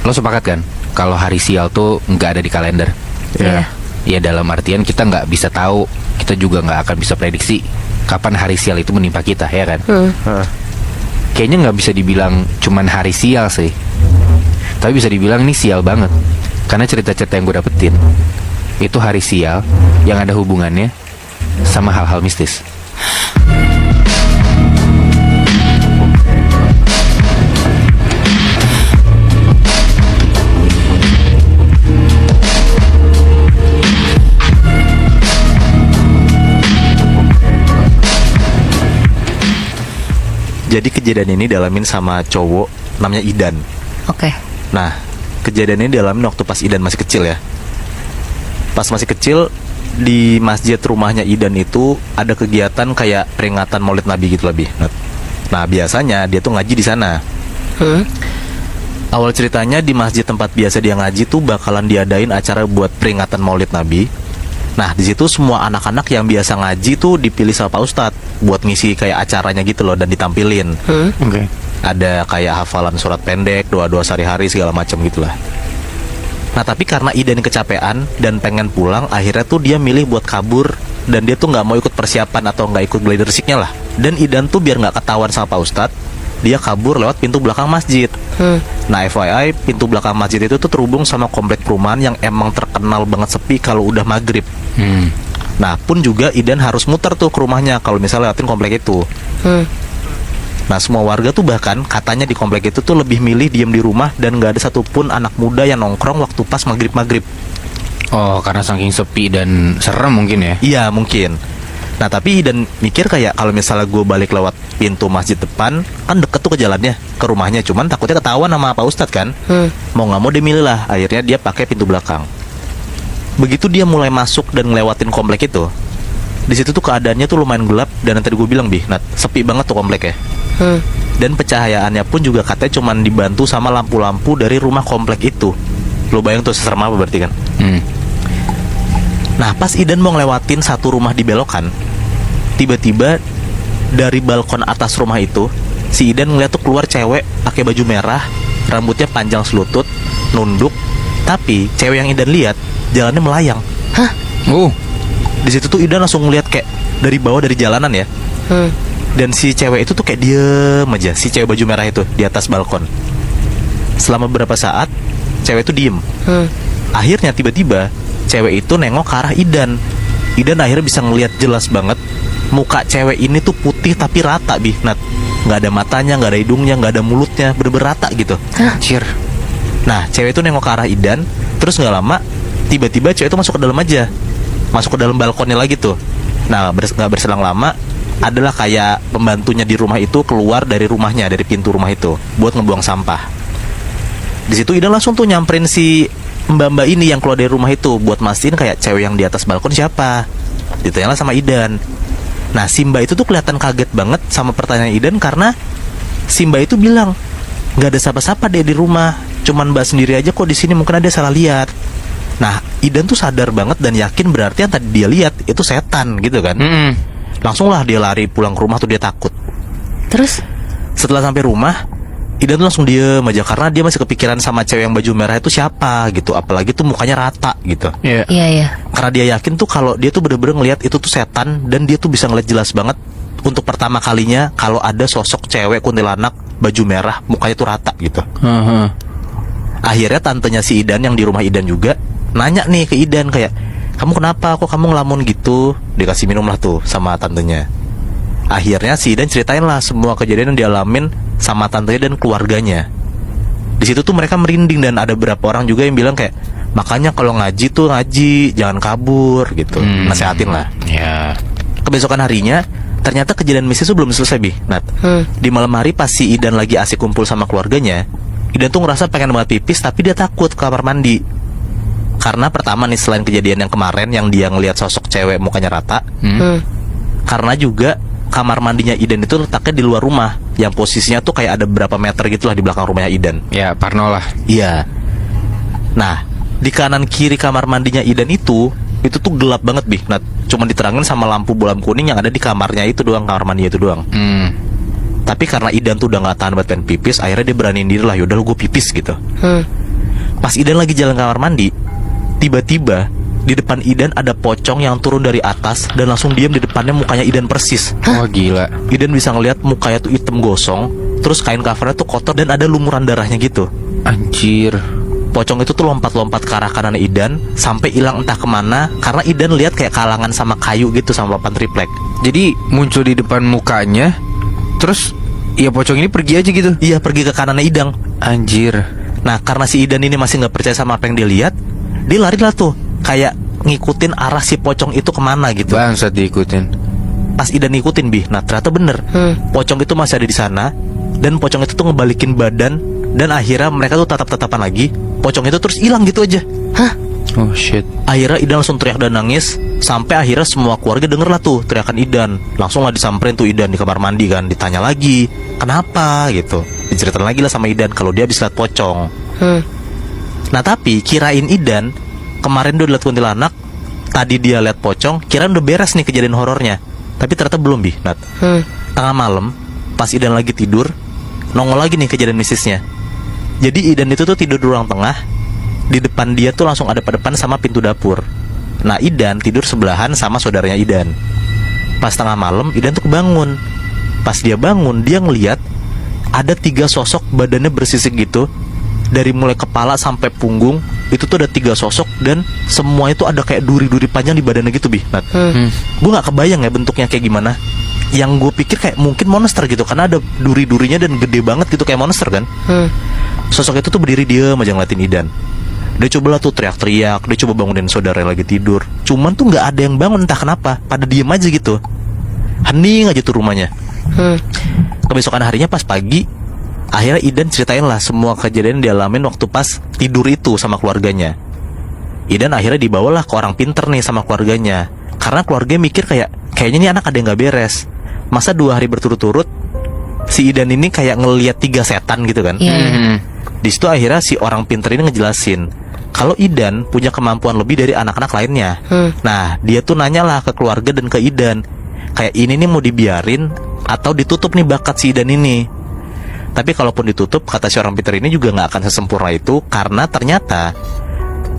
lo sepakat kan kalau hari sial tuh nggak ada di kalender? Iya. Ya dalam artian kita nggak bisa tahu, kita juga nggak akan bisa prediksi kapan hari sial itu menimpa kita, ya kan? Kayaknya nggak bisa dibilang cuman hari sial sih, tapi bisa dibilang ini sial banget. Karena cerita-cerita yang gue dapetin itu hari sial yang ada hubungannya sama hal-hal mistis. Jadi kejadian ini dialamin sama cowok namanya Idan. Oke. Nah, kejadian ini dialamin waktu pas Idan masih kecil ya. Pas masih kecil, di masjid rumahnya Idan itu ada kegiatan kayak peringatan Maulid Nabi gitu lebih. Nah, biasanya dia tuh ngaji di sana. Awal ceritanya di masjid tempat biasa dia ngaji tuh bakalan diadain acara buat peringatan Maulid Nabi. Nah, di situ semua anak-anak yang biasa ngaji tuh dipilih sama Pak Ustadz buat ngisi kayak acaranya gitu loh dan ditampilin. Oke. Ada kayak hafalan surat pendek, doa-doa sehari-hari segala macam gitulah. Nah, tapi karena Idan kecapean dan pengen pulang, akhirnya tuh dia milih buat kabur dan dia tuh nggak mau ikut persiapan atau nggak ikut gladi resiknya lah. Dan Idan tuh biar nggak ketahuan sama Pak Ustadz, dia kabur lewat pintu belakang masjid. Nah, FYI, pintu belakang masjid itu tuh terhubung sama komplek perumahan yang emang terkenal banget sepi kalau udah maghrib. Nah, pun juga Idan harus muter tuh ke rumahnya kalau misalnya lewatin komplek itu. Nah, semua warga tuh bahkan katanya di komplek itu tuh lebih milih diem di rumah dan gak ada satupun anak muda yang nongkrong waktu pas maghrib-maghrib. Oh, karena saking sepi dan serem mungkin ya? Iya, mungkin. Nah, tapi Idan mikir kayak kalau misalnya gue balik lewat pintu masjid depan, kan deket tuh ke jalannya, ke rumahnya. Cuman takutnya ketahuan sama Pak Ustadz kan. Mau gak mau dia milih lah, akhirnya dia pakai pintu belakang. Begitu dia mulai masuk dan ngelewatin komplek itu, di situ tuh keadaannya tuh lumayan gelap dan yang tadi gue bilang Nat, sepi banget tuh kompleknya. Dan pencahayaannya pun juga katanya cuman dibantu sama lampu-lampu dari rumah komplek itu. Lo bayang tuh seserem apa berarti kan? Nah, pas Idan mau ngelewatin satu rumah di belokan, tiba-tiba dari balkon atas rumah itu, si Idan ngeliat tuh keluar cewek pakai baju merah, rambutnya panjang selutut, nunduk. Tapi cewek yang Idan lihat jalannya melayang. Di situ tuh Idan langsung ngeliat kayak dari bawah dari jalanan ya. Dan si cewek itu tuh kayak diem aja, si cewek baju merah itu di atas balkon. Selama beberapa saat cewek itu diem. Akhirnya tiba-tiba cewek itu nengok ke arah Idan. Idan akhirnya bisa ngeliat jelas banget muka cewek ini tuh putih tapi rata Nat. Nggak ada matanya, nggak ada hidungnya, nggak ada mulutnya, bener-bener rata gitu. Anjir. Nah, cewek itu nengok ke arah Idan. Terus nggak lama tiba-tiba cewek itu masuk ke dalam aja, masuk ke dalam balkonnya lagi tuh. Nah, nggak berselang lama adalah kayak pembantunya di rumah itu keluar dari rumahnya, dari pintu rumah itu buat ngebuang sampah. Di situ Idan langsung tuh nyamperin si mbak-mbak ini yang keluar dari rumah itu buat mastiin kayak cewek yang di atas balkon siapa. Ditanyalah sama Idan. Nah, si mbak itu tuh kelihatan kaget banget sama pertanyaan Idan karena si mbak itu bilang nggak ada siapa-siapa deh di rumah, cuman mbak sendiri aja kok di sini, mungkin ada salah lihat. Nah, Idan tuh sadar banget dan yakin berarti yang tadi dia lihat itu setan gitu kan. Langsung lah dia lari pulang ke rumah tuh, dia takut. Terus? Setelah sampai rumah, Idan tuh langsung diem aja karena dia masih kepikiran sama cewek yang baju merah itu siapa gitu. Apalagi tuh mukanya rata gitu. Iya. Karena dia yakin tuh kalau dia tuh bener-bener ngelihat itu tuh setan. Dan dia tuh bisa ngeliat jelas banget untuk pertama kalinya kalau ada sosok cewek kuntilanak baju merah, mukanya tuh rata gitu. Akhirnya tantenya si Idan yang di rumah Idan juga nanya nih ke Idan kayak, kamu kenapa, kok kamu ngelamun gitu. Dikasih minum lah tuh sama tantenya. Akhirnya si Idan ceritain lah semua kejadian yang dialamin sama tantenya dan keluarganya. Di situ tuh mereka merinding dan ada beberapa orang juga yang bilang kayak, makanya kalau ngaji tuh ngaji, jangan kabur gitu. Nasehatin lah. Kebesokan harinya ternyata kejadian mistis itu belum selesai Nat. Di malam hari pas si Idan lagi asik kumpul sama keluarganya, Idan tuh ngerasa pengen banget pipis tapi dia takut ke kamar mandi. Karena pertama nih, selain kejadian yang kemarin yang dia ngelihat sosok cewek mukanya rata, karena juga kamar mandinya Idan itu letaknya di luar rumah, yang posisinya tuh kayak ada berapa meter gitulah di belakang rumahnya Idan. Ya, parno lah. Iya. Nah, di kanan kiri kamar mandinya Idan itu tuh gelap banget Nat. Cuma diterangin sama lampu bolam kuning yang ada di kamarnya itu doang, kamar mandinya itu doang. Tapi karena Idan tuh udah gak tahan buat pengen pipis, akhirnya dia beraniin diri lah, yaudah gue pipis gitu. Pas Idan lagi jalan kamar mandi, tiba-tiba di depan Idan ada pocong yang turun dari atas dan langsung diam di depannya, mukanya Idan persis. Wah gila. Idan bisa ngeliat mukanya tuh hitam gosong, terus kain covernya tuh kotor dan ada lumuran darahnya gitu. Anjir. Pocong itu tuh lompat-lompat ke arah kanan Idan sampai hilang entah kemana, karena Idan lihat kayak kalangan sama kayu gitu sama papan triplek. Jadi muncul di depan mukanya, terus ya pocong ini pergi aja gitu. Iya, pergi ke kanannya Idan. Anjir. Nah, karena si Idan ini masih nggak percaya sama apa yang dia lihat, dia lari lah tuh, kayak ngikutin arah si pocong itu kemana gitu. Bangsat diikutin. Pas Idan ngikutin, nah ternyata bener, pocong itu masih ada di sana, dan pocong itu tuh ngebalikin badan, dan akhirnya mereka tuh tatap-tatapan lagi. Pocong itu terus hilang gitu aja. Oh shit. Akhirnya Idan langsung teriak dan nangis, sampai akhirnya semua keluarga denger lah tuh teriakan Idan. Langsung lah disamperin tuh Idan di kamar mandi kan, ditanya lagi kenapa gitu, diceritain lagi lah sama Idan kalau dia habis lihat pocong. Nah tapi kirain Idan kemarin udah lihat kuntilanak, tadi dia lihat pocong, kirain udah beres nih kejadian horornya. Tapi ternyata belum, Nat. Tengah malam pas Idan lagi tidur, nongol lagi nih kejadian mistisnya. Jadi Idan itu tuh tidur di ruang tengah, di depan dia tuh langsung ada depan sama pintu dapur. Nah Idan tidur sebelahan sama saudaranya Idan. Pas tengah malam Idan tuh kebangun. Pas dia bangun, dia ngeliat ada 3 sosok badannya bersisik gitu, dari mulai kepala sampai punggung. Itu tuh ada 3 sosok, dan semua itu ada kayak duri-duri panjang di badannya gitu, Nat. Gue gak kebayang ya bentuknya kayak gimana. Yang gue pikir kayak mungkin monster gitu, karena ada duri-durinya dan gede banget gitu kayak monster kan. Sosok itu tuh berdiri diem aja ngeliatin Idan. Dia coba lah tuh teriak-teriak, dia coba bangunin saudara yang lagi tidur. Cuman tuh gak ada yang bangun, entah kenapa. Pada diem aja gitu, hening aja tuh rumahnya. Kebesokan harinya pas pagi, akhirnya Idan ceritain lah semua kejadian yang dialamin waktu pas tidur itu sama keluarganya. Idan akhirnya dibawalah ke orang pinter nih sama keluarganya, karena keluarga mikir kayaknya nih anak ada yang gak beres. Masa 2 hari berturut-turut si Idan ini kayak ngeliat 3 setan gitu kan. Di situ akhirnya si orang pinter ini ngejelasin kalau Idan punya kemampuan lebih dari anak-anak lainnya. Nah dia tuh nanyalah ke keluarga dan ke Idan, kayak ini nih mau dibiarin atau ditutup nih bakat si Idan ini. Tapi kalaupun ditutup, kata si orang pinter ini juga gak akan sesempurna itu, karena ternyata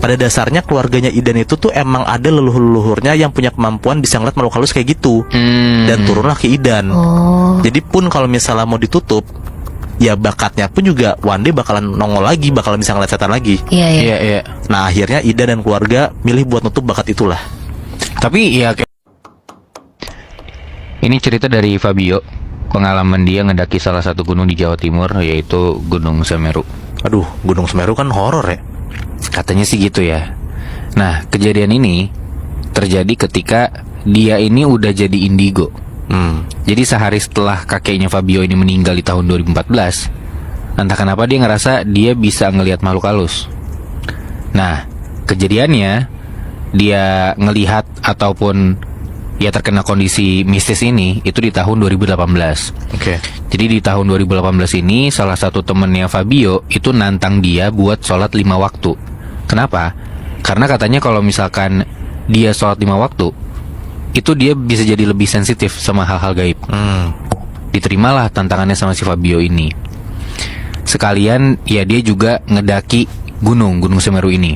pada dasarnya keluarganya Idan itu tuh emang ada leluhur-leluhurnya yang punya kemampuan bisa ngeliat makhluk halus kayak gitu. Dan turunlah ke Idan. Jadi pun kalau misalnya mau ditutup, ya bakatnya pun juga one day bakalan nongol lagi, bakalan bisa ngeliat setan lagi. Iya. Nah akhirnya Idan dan keluarga milih buat nutup bakat itulah. Tapi ya ini cerita dari Fabio. Pengalaman dia ngedaki salah satu gunung di Jawa Timur, yaitu Gunung Semeru. Aduh, Gunung Semeru kan horor ya. Katanya sih gitu ya. Nah, kejadian ini terjadi ketika dia ini udah jadi indigo. Jadi sehari setelah kakeknya Fabio ini meninggal di tahun 2014, entah kenapa dia ngerasa dia bisa ngelihat makhluk halus. Nah, kejadiannya dia ngelihat ataupun ya terkena kondisi mistis ini itu di tahun 2018. Jadi di tahun 2018 ini salah satu temennya Fabio itu nantang dia buat sholat 5 waktu. Kenapa? Karena katanya kalau misalkan dia sholat 5 waktu, itu dia bisa jadi lebih sensitif sama hal-hal gaib. Diterimalah tantangannya sama si Fabio ini. Sekalian ya dia juga ngedaki Gunung Semeru ini.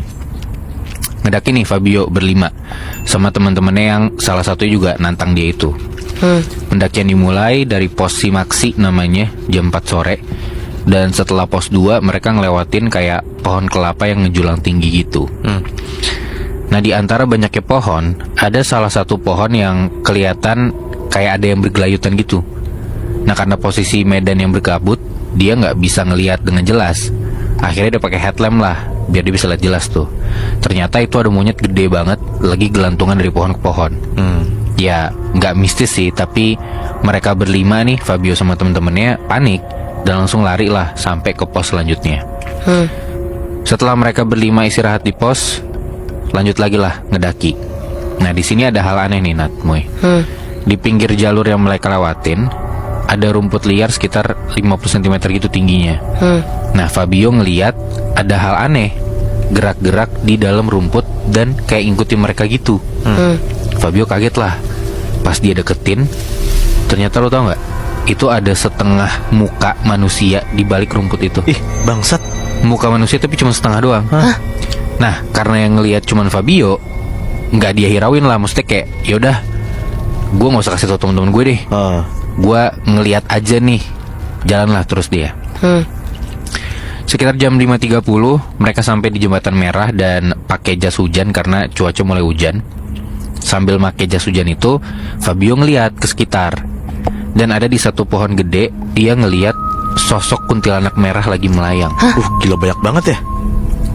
Ngedaki nih Fabio berlima sama teman-temannya yang salah satunya juga nantang dia itu. Pendakian dimulai dari pos Simaksi namanya, jam 4 sore. Dan setelah pos 2 mereka ngelewatin kayak pohon kelapa yang ngejulang tinggi gitu. Nah di antara banyaknya pohon, ada salah satu pohon yang kelihatan kayak ada yang bergelayutan gitu. Nah karena posisi medan yang berkabut, dia nggak bisa ngelihat dengan jelas. Akhirnya dia pakai headlamp lah, biar dia bisa lihat jelas tuh. Ternyata itu ada monyet gede banget lagi gelantungan dari pohon ke pohon. Ya nggak mistis sih, tapi mereka berlima nih, Fabio sama temen-temennya panik dan langsung lari lah sampai ke pos selanjutnya. Setelah mereka berlima istirahat di pos, lanjut lagi lah ngedaki. Nah di sini ada hal aneh nih Nat, Moy. Di pinggir jalur yang mereka lewatin ada rumput liar sekitar 50 cm gitu tingginya. Nah Fabio ngeliat ada hal aneh, gerak-gerak di dalam rumput dan kayak ngikutin mereka gitu. Fabio kaget lah. Pas dia deketin, ternyata lo tau gak, itu ada setengah muka manusia di balik rumput itu. Ih, bangsat. Muka manusia tapi cuma setengah doang. Nah, karena yang ngelihat cuman Fabio, nggak dia hirauin lah, maksudnya kayak yaudah, gue nggak usah kasih tau temen-temen gue deh. Gue ngelihat aja nih, jalanlah terus dia. Sekitar jam 5.30 mereka sampai di jembatan merah dan pakai jas hujan karena cuaca mulai hujan. Sambil pakai jas hujan itu, Fabio ngelihat ke sekitar. Dan ada di satu pohon gede, dia ngelihat sosok kuntilanak merah lagi melayang. Gila banyak banget ya.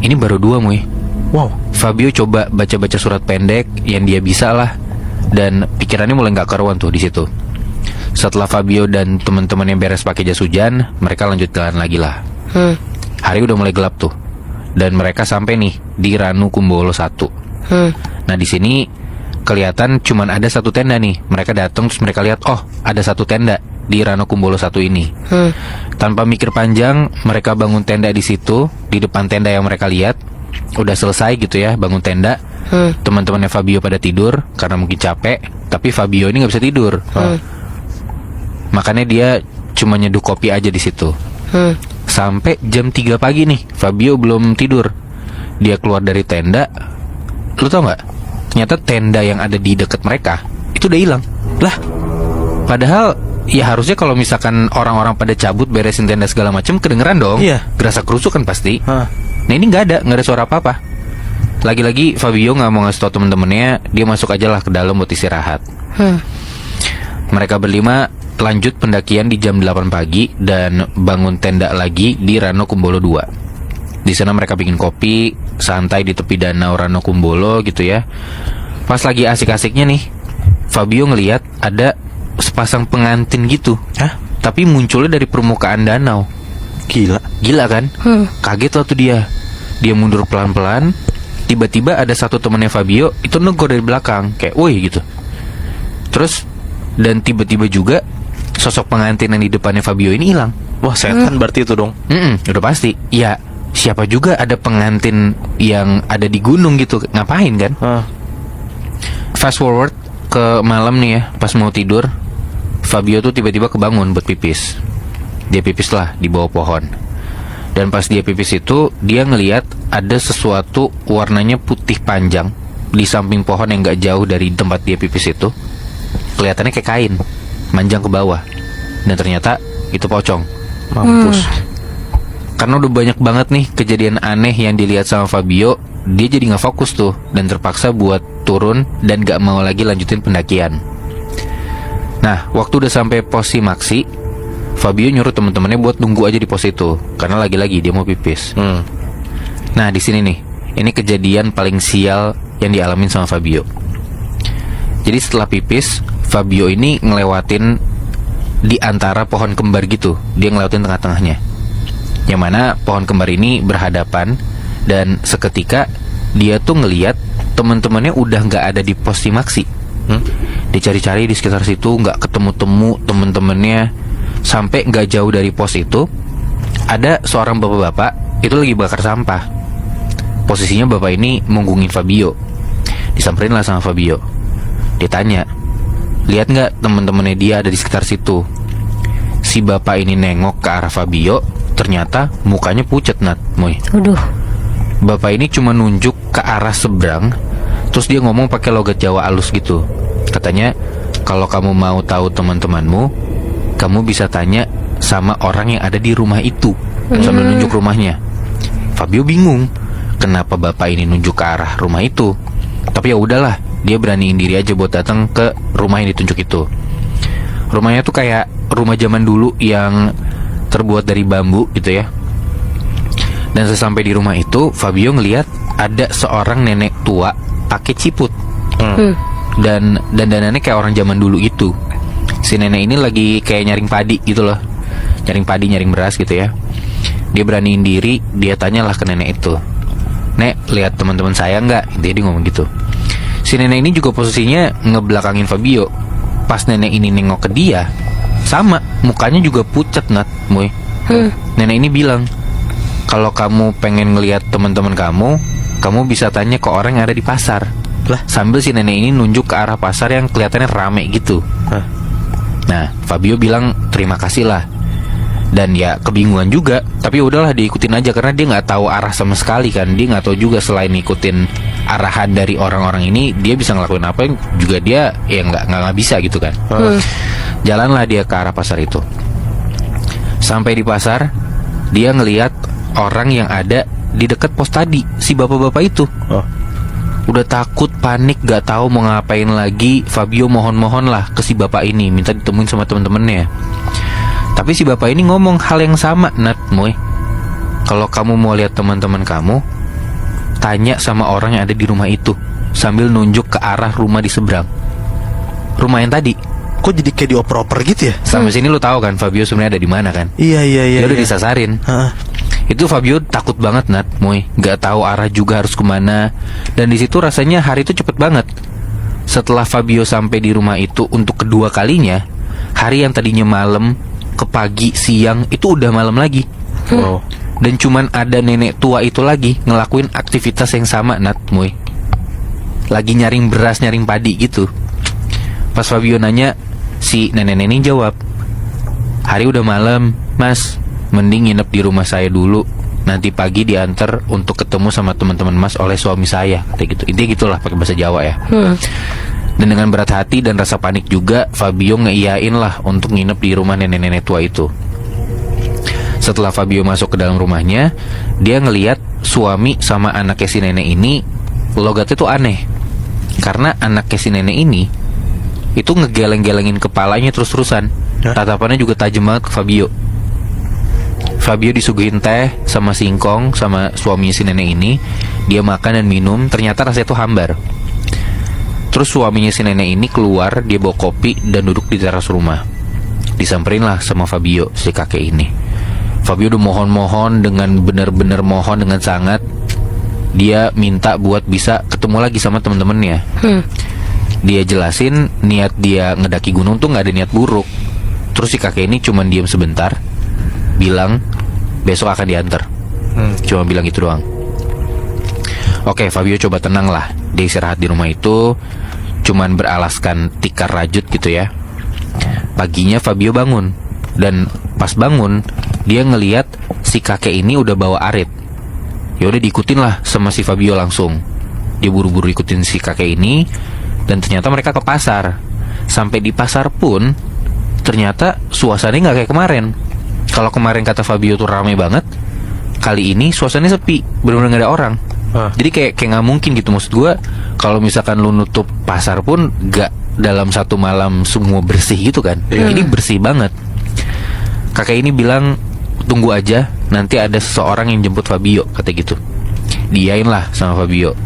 Ini baru 2, Moy. Wow. Fabio coba baca-baca surat pendek yang dia bisa lah, dan pikirannya mulai nggak karuan tuh di situ. Setelah Fabio dan teman-teman yang beres pakai jas hujan, mereka lanjut jalan lagi lah. Hari udah mulai gelap tuh, dan mereka sampai nih di Ranu Kumbolo 1. Nah di sini kelihatan cuman ada satu tenda nih. Mereka datang terus mereka lihat, oh ada satu tenda di Ranu Kumbolo 1 ini. Tanpa mikir panjang, mereka bangun tenda di situ, di depan tenda yang mereka lihat. Udah selesai gitu ya bangun tenda. Teman-temannya Fabio pada tidur karena mungkin capek, tapi Fabio ini nggak bisa tidur. Makanya dia cuma nyeduh kopi aja di situ. Sampai jam 3 pagi nih Fabio belum tidur. Dia keluar dari tenda. Lu tau gak? Ternyata tenda yang ada di dekat mereka itu udah hilang. Lah, padahal ya harusnya kalau misalkan orang-orang pada cabut beresin tenda segala macam kedengeran dong. Iya. Gerasa kerusuk kan pasti. Nah ini nggak ada suara apa-apa. Lagi-lagi Fabio nggak mau ngasih tau temen-temennya. Dia masuk aja lah ke dalam buat istirahat. Mereka berlima lanjut pendakian di jam 8 pagi dan bangun tenda lagi di Ranu Kumbolo 2. Di sana mereka bikin kopi, santai di tepi danau Ranu Kumbolo gitu ya. Pas lagi asik-asiknya nih, Fabio ngelihat ada sepasang pengantin gitu. Tapi munculnya dari permukaan danau. Gila kan? Kaget lah tuh dia. Dia mundur pelan-pelan. Tiba-tiba ada satu temannya Fabio itu negor dari belakang, kayak woi gitu. Terus dan tiba-tiba juga sosok pengantin yang di depannya Fabio ini hilang. Wah, setan berarti itu dong. Udah pasti. Ya, siapa juga ada pengantin yang ada di gunung gitu, ngapain kan? Fast forward ke malam nih ya, pas mau tidur, Fabio tuh tiba-tiba kebangun buat pipis. Dia pipis lah di bawah pohon. Dan pas dia pipis itu, dia ngelihat ada sesuatu warnanya putih panjang di samping pohon yang gak jauh dari tempat dia pipis itu. Kelihatannya kayak kain, manjang ke bawah. Dan ternyata itu pocong. Mampus. Karena udah banyak banget nih kejadian aneh yang dilihat sama Fabio, dia jadi gak fokus tuh dan terpaksa buat turun dan gak mau lagi lanjutin pendakian. Nah, waktu udah sampai pos Simaksi, Fabio nyuruh temen-temennya buat nunggu aja di pos itu karena lagi-lagi dia mau pipis. Nah, di sini nih, ini kejadian paling sial yang dialamin sama Fabio. Jadi setelah pipis, Fabio ini ngelewatin di antara pohon kembar gitu. Dia ngelewatin tengah-tengahnya, yang mana pohon kembar ini berhadapan. Dan seketika dia tuh ngeliat teman-temannya udah nggak ada di pos Simaksi. Dicari-cari di sekitar situ, nggak ketemu-temu temen-temennya. Sampai nggak jauh dari pos itu ada seorang bapak-bapak itu lagi bakar sampah. Posisinya bapak ini mengunggungin Fabio. Disamperin lah sama Fabio. Ditanya, lihat nggak temen-temennya dia ada di sekitar situ? Si bapak ini nengok ke arah Fabio. Ternyata mukanya pucat, Nat, Moy. Bapak ini cuma nunjuk ke arah seberang. Terus dia ngomong pakai logat Jawa halus gitu. Katanya, kalau kamu mau tahu teman-temanmu, kamu bisa tanya sama orang yang ada di rumah itu. Sambil nunjuk rumahnya. Fabio bingung kenapa bapak ini nunjuk ke arah rumah itu. Tapi ya udahlah, dia beraniin diri aja buat datang ke rumah yang ditunjuk itu. Rumahnya tuh kayak rumah zaman dulu yang terbuat dari bambu gitu ya. Dan sesampai di rumah itu, Fabio ngelihat ada seorang nenek tua pakai ciput. Dan dandanannya kayak orang zaman dulu gitu. Si nenek ini lagi kayak nyaring padi gitu loh. Nyaring padi, nyaring beras gitu ya. Dia beraniin diri, dia tanyalah ke nenek itu, "Nek, lihat teman-teman saya nggak?" Dia ngomong gitu. Si nenek ini juga posisinya ngebelakangin Fabio. Pas nenek ini nengok ke dia, sama, mukanya juga pucat, Nat, Moy. Nenek ini bilang, "Kalau kamu pengen ngelihat teman-teman kamu bisa tanya ke orang yang ada di pasar." Lah, sambil si nenek ini nunjuk ke arah pasar yang kelihatannya rame gitu. Nah, Fabio bilang terima kasih lah. Dan ya kebingungan juga, tapi udahlah diikutin aja karena dia nggak tahu arah sama sekali kan. Dia nggak tahu juga selain ikutin arahan dari orang-orang ini, dia bisa ngelakuin apa yang juga dia ya nggak bisa gitu kan. Jalanlah dia ke arah pasar itu. Sampai di pasar, dia ngelihat orang yang ada di dekat pos tadi, si bapak-bapak itu. Udah takut, panik, gak tahu mau ngapain lagi. Fabio mohon-mohon lah ke si bapak ini, minta ditemuin sama temen-temennya. Tapi si bapak ini ngomong hal yang sama, Nat, Moy. Kalau kamu mau lihat teman-teman kamu, tanya sama orang yang ada di rumah itu, sambil nunjuk ke arah rumah di seberang. Rumah yang tadi. Kok jadi kayak dioper-oper gitu ya? Sampai sini lu tahu kan Fabio sebenarnya ada di mana kan? Iya. Dia udah disasarin. Itu Fabio takut banget, Nat, Moy. Gak tahu arah juga harus kemana. Dan di situ rasanya hari itu cepet banget. Setelah Fabio sampai di rumah itu untuk kedua kalinya, hari yang tadinya malam ke pagi, siang, itu udah malam lagi. Dan cuman ada nenek tua itu lagi ngelakuin aktivitas yang sama, Nat, Moy. Lagi nyaring beras, nyaring padi gitu. Pas Fabio nanya, si nenek-nenek jawab, hari udah malam, Mas, mending nginep di rumah saya dulu. Nanti pagi diantar untuk ketemu sama teman-teman Mas oleh suami saya, kayak gitu. Intinya gitulah pakai bahasa Jawa ya. Dan dengan berat hati dan rasa panik juga, Fabio ngeiyain lah untuk nginep di rumah nenek-nenek tua itu. Setelah Fabio masuk ke dalam rumahnya, dia ngeliat suami sama anaknya si nenek ini logatnya tuh aneh. Karena anaknya si nenek ini itu ngegeleng-gelengin kepalanya terus-terusan. Tatapannya juga tajam banget ke Fabio. Fabio disuguhin teh sama singkong sama suaminya si nenek ini. Dia makan dan minum, ternyata rasanya tuh hambar. Terus suaminya si nenek ini keluar, dia bawa kopi dan duduk di teras rumah. Disamperin lah sama Fabio, si kakek ini. Fabio udah mohon-mohon, dengan benar-benar mohon dengan sangat. Dia minta buat bisa ketemu lagi sama temen-temennya. Dia jelasin niat dia ngedaki gunung tuh gak ada niat buruk. Terus si kakek ini cuman diam sebentar, bilang besok akan diantar. Cuma bilang itu doang. Oke, Fabio coba tenang lah. Dia istirahat di rumah itu, cuman beralaskan tikar rajut gitu ya. Paginya Fabio bangun. Dan pas bangun, dia ngeliat si kakek ini udah bawa arit. Ya udah diikutin lah sama si Fabio langsung. Dia buru-buru ikutin si kakek ini. Dan ternyata mereka ke pasar. Sampai di pasar pun ternyata suasananya gak kayak kemarin. Kalau kemarin kata Fabio tuh ramai banget, kali ini suasananya sepi, benar-benar gak ada orang. Jadi kayak nggak mungkin gitu. Maksud gue, kalau misalkan lu nutup pasar pun gak dalam satu malam semua bersih gitu kan. Ini bersih banget. Kakek ini bilang tunggu aja, nanti ada seseorang yang jemput Fabio, kata gitu. Diain lah sama Fabio.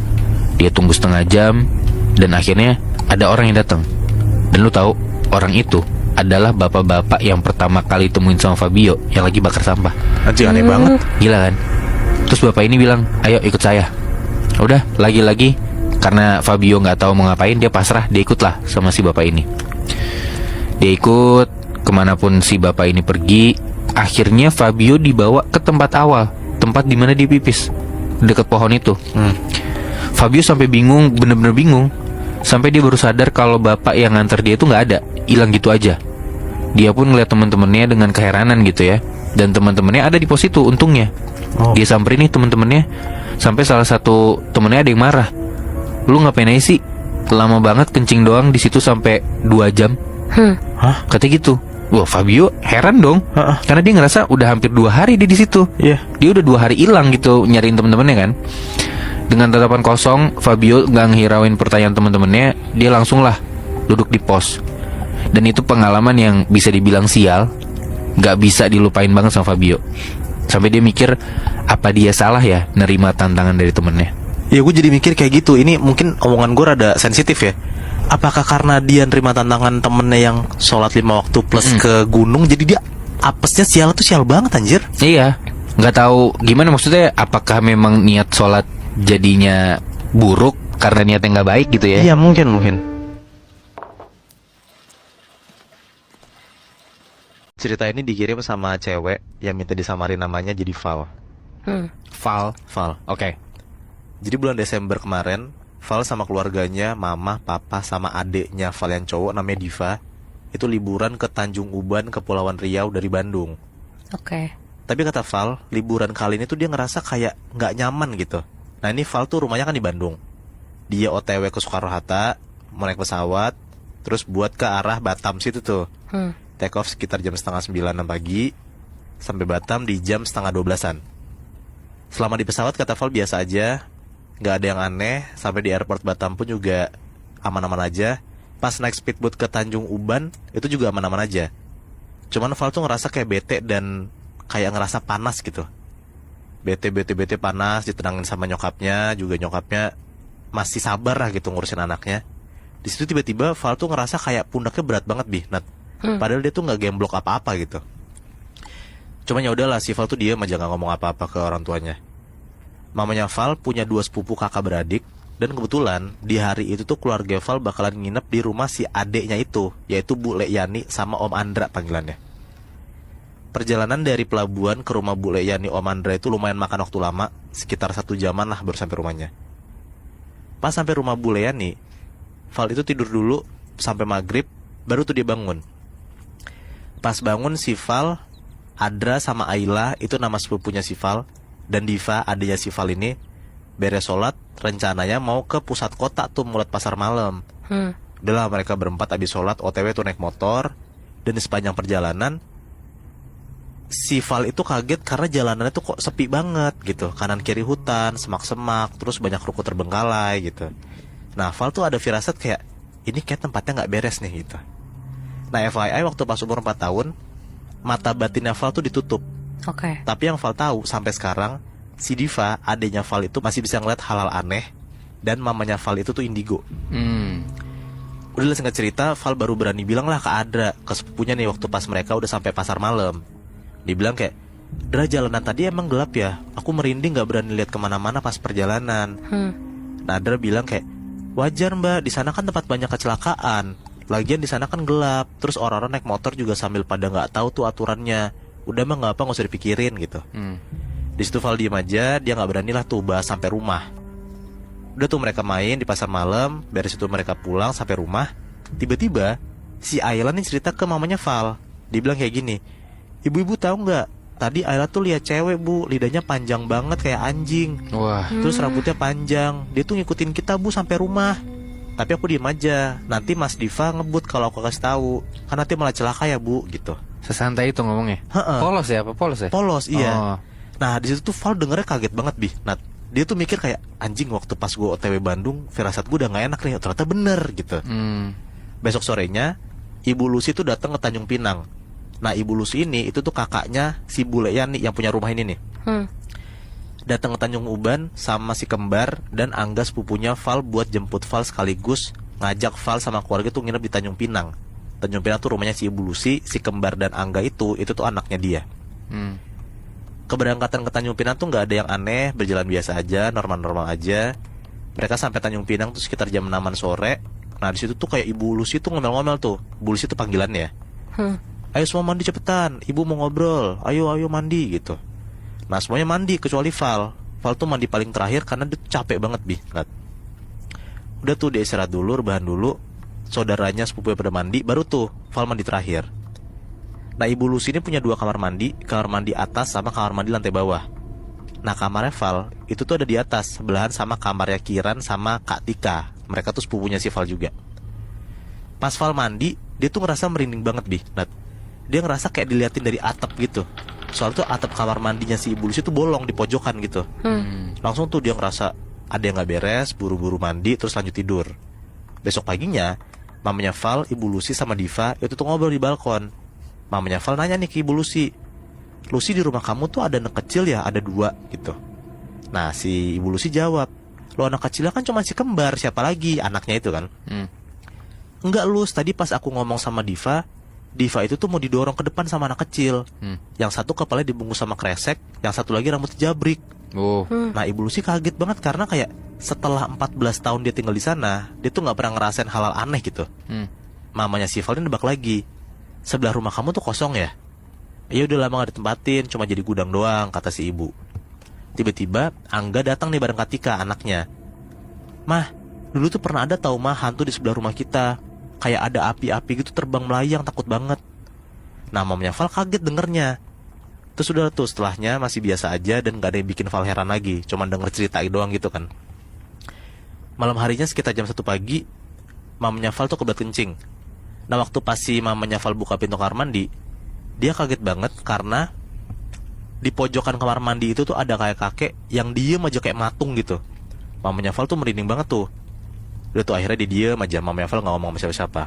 Dia tunggu setengah jam, dan akhirnya ada orang yang datang. Dan lu tahu orang itu adalah bapak-bapak yang pertama kali temuin sama Fabio yang lagi bakar sampah. Anjing, aneh banget. Gila kan? Terus bapak ini bilang, ayo ikut saya. Udah, lagi-lagi karena Fabio nggak tahu mau ngapain, dia pasrah, dia ikutlah sama si bapak ini. Dia ikut kemanapun si bapak ini pergi. Akhirnya Fabio dibawa ke tempat awal, tempat dimana dia pipis, dekat pohon itu. Fabio sampai bingung, bener-bener bingung. Sampai dia baru sadar kalau bapak yang nganter dia itu nggak ada, hilang gitu aja. Dia pun ngeliat teman-temannya dengan keheranan gitu ya. Dan teman-temannya ada di pos itu untungnya. Dia samperin nih teman-temannya. Sampai salah satu temennya ada yang marah. Lu ngapain aja sih? Lama banget kencing doang di situ sampai 2 jam. Katanya gitu. Wah, Fabio heran dong. Karena dia ngerasa udah hampir 2 hari dia di situ. Dia udah 2 hari hilang gitu nyariin teman-temannya kan. Dengan tatapan kosong, Fabio nggak ngehirauin pertanyaan teman-temannya. Dia langsung lah duduk di pos. Dan itu pengalaman yang bisa dibilang sial, nggak bisa dilupain banget sama Fabio. Sampai dia mikir, apa dia salah ya nerima tantangan dari temennya. Ya gue jadi mikir kayak gitu. Ini mungkin omongan gue rada sensitif ya. Apakah karena dia nerima tantangan temennya yang sholat 5 waktu plus ke gunung, jadi dia apesnya sial tuh sial banget anjir. Iya, nggak tahu gimana maksudnya. Apakah memang niat sholat jadinya buruk karena niatnya nggak baik gitu ya? Iya, mungkin. Cerita ini dikirim sama cewek yang minta disamarin namanya jadi Val. Val. Oke. Jadi bulan Desember kemarin, Val sama keluarganya, mama, papa, sama adeknya Val yang cowok namanya Diva, itu liburan ke Tanjung Uban, Kepulauan Riau dari Bandung. Oke. Tapi kata Val, liburan kali ini tuh dia ngerasa kayak nggak nyaman gitu. Nah ini Val tuh rumahnya kan di Bandung. Dia OTW ke Soekarno-Hatta, mau naik pesawat, terus buat ke arah Batam situ tuh. Take off sekitar jam setengah 9 pagi, sampai Batam di jam setengah 12-an. Selama di pesawat kata Val biasa aja, nggak ada yang aneh. Sampai di airport Batam pun juga aman-aman aja. Pas naik speedboat ke Tanjung Uban, itu juga aman-aman aja. Cuman Val tuh ngerasa kayak bete dan kayak ngerasa panas gitu. Bete panas, ditenangin sama nyokapnya. Juga nyokapnya masih sabar lah gitu ngurusin anaknya. Di situ tiba-tiba Val tuh ngerasa kayak pundaknya berat banget Nat. Padahal dia tuh nggak gemblok apa-apa gitu. Cuman ya udahlah, si Val tuh diam aja, nggak ngomong apa-apa ke orang tuanya. Mamanya Val punya 2 sepupu kakak beradik. Dan kebetulan di hari itu tuh keluarga Val bakalan nginep di rumah si adeknya itu, yaitu Bu Leyani sama Om Andra panggilannya. Perjalanan dari pelabuhan ke rumah Bu Leyani Om Andra itu lumayan makan waktu lama, sekitar 1 jaman lah baru sampai rumahnya. Pas sampai rumah Bu Leyani, Val itu tidur dulu sampai maghrib, baru tuh dia bangun. Pas bangun si Val, Adra sama Ayla, itu nama sepupunya si Val, dan Diva adanya si Val ini beres sholat, rencananya mau ke pusat kota tuh mulut pasar malam. Udahlah mereka berempat abis sholat OTW tuh naik motor. Dan di sepanjang perjalanan si Val itu kaget karena jalanannya tuh kok sepi banget gitu. Kanan kiri hutan, semak-semak, terus banyak ruko terbengkalai gitu. Nah Val tuh ada firasat kayak ini kayak tempatnya gak beres nih gitu. Nah FYI waktu pas umur 4 tahun, mata batinnya Val tuh ditutup. Oke. Tapi yang Val tahu sampai sekarang, si Diva, adenya Val itu masih bisa ngeliat hal-hal aneh. Dan mamanya Val itu tuh indigo. Udah singkat cerita, Val baru berani bilang lah ke Adra, ke sepupunya nih waktu pas mereka udah sampai pasar malam. Dibilang kayak, Dra jalanan tadi emang gelap ya, aku merinding gak berani lihat kemana-mana pas perjalanan. Nah Adra bilang kayak, wajar mbak, di sana kan tempat banyak kecelakaan. Lagian di sana kan gelap, terus orang-orang naik motor juga sambil pada gak tahu tuh aturannya. Udah mah gak apa, gak usah dipikirin gitu. Di situ Val diem aja, dia nggak berani lah tuh bahas sampai rumah. Udah tuh mereka main di pasar malam, beres itu mereka pulang sampai rumah. Tiba-tiba si Ayla nih cerita ke mamanya Val. Dia bilang kayak gini, ibu-ibu tahu nggak? Tadi Ayla tuh lihat cewek bu, lidahnya panjang banget kayak anjing. Wah. Terus rambutnya panjang. Dia tuh ngikutin kita bu sampai rumah. Tapi aku diem aja. Nanti Mas Diva ngebut kalau aku kasih tahu. Kan nanti malah celaka ya bu gitu. Sesantai itu ngomongnya. Polos ya apa polos ya? Polos iya. Oh. Nah di situ tuh Val dengernya kaget banget Nat. Dia tuh mikir kayak anjing, waktu pas gue OTW Bandung firasat gue udah gak enak nih, ternyata bener gitu. Besok sorenya Ibu Lucy tuh datang ke Tanjung Pinang. Nah Ibu Lucy ini itu tuh kakaknya si Bu Leyani yang punya rumah ini nih. Datang ke Tanjung Uban sama si kembar dan Angga sepupunya Val buat jemput Val sekaligus ngajak Val sama keluarga tuh nginep di Tanjung Pinang. Tanjung Pinang tuh rumahnya si Ibu Lucy, si kembar dan Angga itu tuh anaknya dia. Keberangkatan ke Tanjung Pinang tuh nggak ada yang aneh, berjalan biasa aja, normal-normal aja. Mereka sampai Tanjung Pinang tuh sekitar jam 6-an sore. Nah di situ tuh kayak Ibu Lucy tuh ngomel-ngomel tuh. Bu Lucy tuh panggilannya. Ayo semua mandi cepetan, ibu mau ngobrol. Ayo mandi gitu. Nah semuanya mandi kecuali Val. Val tuh mandi paling terakhir karena dia tuh capek banget Nat. Udah tuh dia istirahat dulu, rebahan dulu. Saudaranya sepupunya pada mandi, baru tuh Val mandi terakhir. Nah Ibu Lucy ini punya 2 kamar mandi atas sama kamar mandi lantai bawah. Nah kamarnya Val itu tuh ada di atas, sebelahan sama kamarnya Kiran sama Kak Tika. Mereka tuh sepupunya si Val juga. Pas Val mandi, dia tuh ngerasa merinding banget Nat. Dia ngerasa kayak diliatin dari atap gitu. Soalnya tuh atap kamar mandinya si Ibu Lucy tuh bolong di pojokan gitu. Langsung tuh dia ngerasa ada yang gak beres, buru-buru mandi terus lanjut tidur. Besok paginya mamanya Val, Ibu Lucy sama Diva itu tuh ngobrol di balkon. Mamanya Val nanya nih ke Ibu Lucy, Lucy di rumah kamu tuh ada anak kecil ya, ada 2 gitu. Nah si Ibu Lucy jawab, lo anak kecilnya kan cuma si kembar, siapa lagi anaknya itu kan. Enggak Lus, tadi pas aku ngomong sama Diva itu tuh mau didorong ke depan sama anak kecil. Yang satu kepalanya dibungkus sama kresek, yang satu lagi rambutnya jabrik. Nah Ibu Lucy kaget banget karena kayak setelah 14 tahun dia tinggal di sana, dia tuh gak pernah ngerasain hal-hal aneh gitu. Mamanya si Val ini nebak lagi, sebelah rumah kamu tuh kosong ya? Ya udah lama gak ditempatin, cuma jadi gudang doang, kata si ibu. Tiba-tiba Angga datang nih bareng Katika, anaknya. Mah, dulu tuh pernah ada tau mah hantu di sebelah rumah kita. kayak ada api-api gitu terbang melayang, takut banget. Nah mamanya Val kaget dengernya. Terus udah tuh setelahnya masih biasa aja dan gak ada yang bikin Val heran lagi, cuman denger cerita doang gitu kan. Malam harinya sekitar jam 1 pagi, mamanya Val tuh kebelet kencing. Nah waktu pas si mamanya Val buka pintu kamar mandi, dia kaget banget karena di pojokan kamar mandi itu tuh ada kayak kakek yang diem aja kayak matung gitu. Mamanya Val tuh merinding banget tuh. Udah tuh akhirnya dia diem aja, mamanya Val gak ngomong sama siapa-siapa.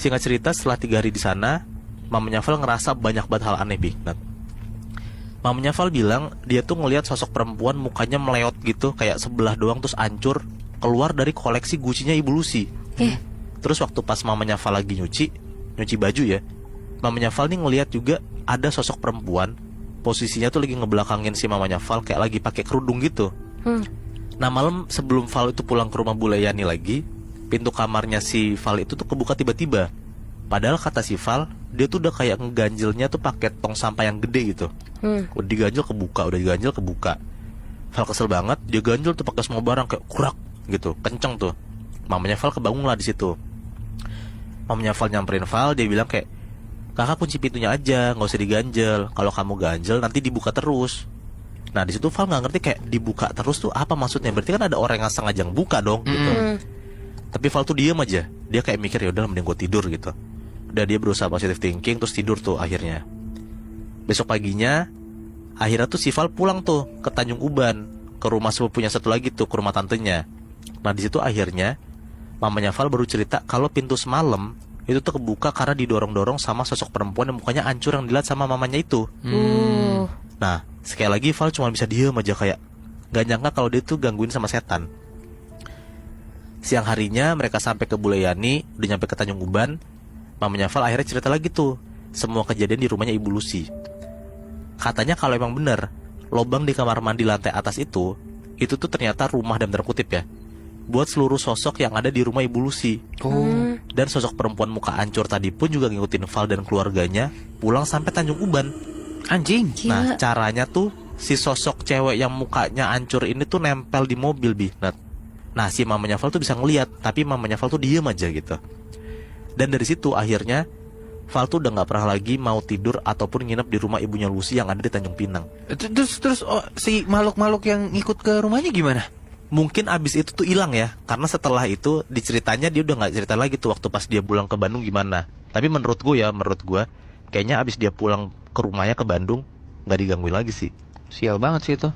Singkat cerita setelah 3 hari di sana, mamanya Val ngerasa banyak banget hal aneh, Bi. Nah, mamanya Val bilang dia tuh ngelihat sosok perempuan mukanya meleot gitu, kayak sebelah doang terus hancur, keluar dari koleksi gucinya Ibu Lucy. Terus waktu pas mamanya Val lagi nyuci baju ya, mamanya Val nih ngelihat juga ada sosok perempuan, posisinya tuh lagi ngebelakangin si mamanya Val kayak lagi pakai kerudung gitu. Nah malam sebelum Val itu pulang ke rumah Bu Leyani lagi, pintu kamarnya si Val itu tuh kebuka tiba-tiba. Padahal kata si Val, dia tuh udah kayak ngeganjelnya tuh pakai tong sampah yang gede gitu. Udah diganjel kebuka, Val kesel banget, dia ganjel tuh pakai semua barang kayak kurak gitu, kenceng tuh. Mamanya Val kebangun lah di situ. Mamanya Val nyamperin Val, dia bilang kayak, kakak kunci pintunya aja, nggak usah diganjel. Kalau kamu ganjel nanti dibuka terus. Nah di situ Val nggak ngerti kayak dibuka terus tuh apa maksudnya. Berarti kan ada orang yang sengaja buka dong gitu. Tapi Val tuh diem aja. Dia kayak mikir ya udah mending gue tidur gitu. Udah dia berusaha positive thinking terus tidur tuh akhirnya. Besok paginya akhirnya tuh si Val pulang tuh ke Tanjung Uban, ke rumah sepupunya satu lagi tuh, ke rumah tantenya. Nah di situ akhirnya mamanya Val baru cerita kalau pintu semalam itu tuh kebuka karena didorong-dorong sama sosok perempuan yang mukanya hancur yang dilihat sama mamanya itu. Nah sekali lagi Val cuma bisa diem aja kayak gak nyangka kalau dia tuh gangguin sama setan. Siang harinya mereka sampai ke Bu Leyani, udah nyampe ke Tanjung Uban. Mamanya Val akhirnya cerita lagi tuh semua kejadian di rumahnya Ibu Lucy. Katanya kalau emang bener lobang di kamar mandi lantai atas itu tuh ternyata rumah dalam tanda kutip ya, buat seluruh sosok yang ada di rumah Ibu Lucy. Dan sosok perempuan muka hancur tadi pun juga ngikutin Val dan keluarganya pulang sampai Tanjung Uban. Anjing. Nah caranya tuh si sosok cewek yang mukanya hancur ini tuh nempel di mobil, Bi. Nah si mamanya Val tuh bisa ngeliat, tapi mamanya Val tuh diem aja gitu. Dan dari situ akhirnya Val tuh udah gak pernah lagi mau tidur ataupun nginep di rumah ibunya Lucy yang ada di Tanjung Pinang. Terus si makhluk-makhluk yang ikut ke rumahnya gimana? Mungkin abis itu tuh hilang ya, karena setelah itu diceritanya dia udah gak cerita lagi tuh waktu pas dia pulang ke Bandung gimana. Tapi menurut gue kayaknya abis dia pulang ke rumahnya ke Bandung gak digangguin lagi sih. Sial banget sih itu.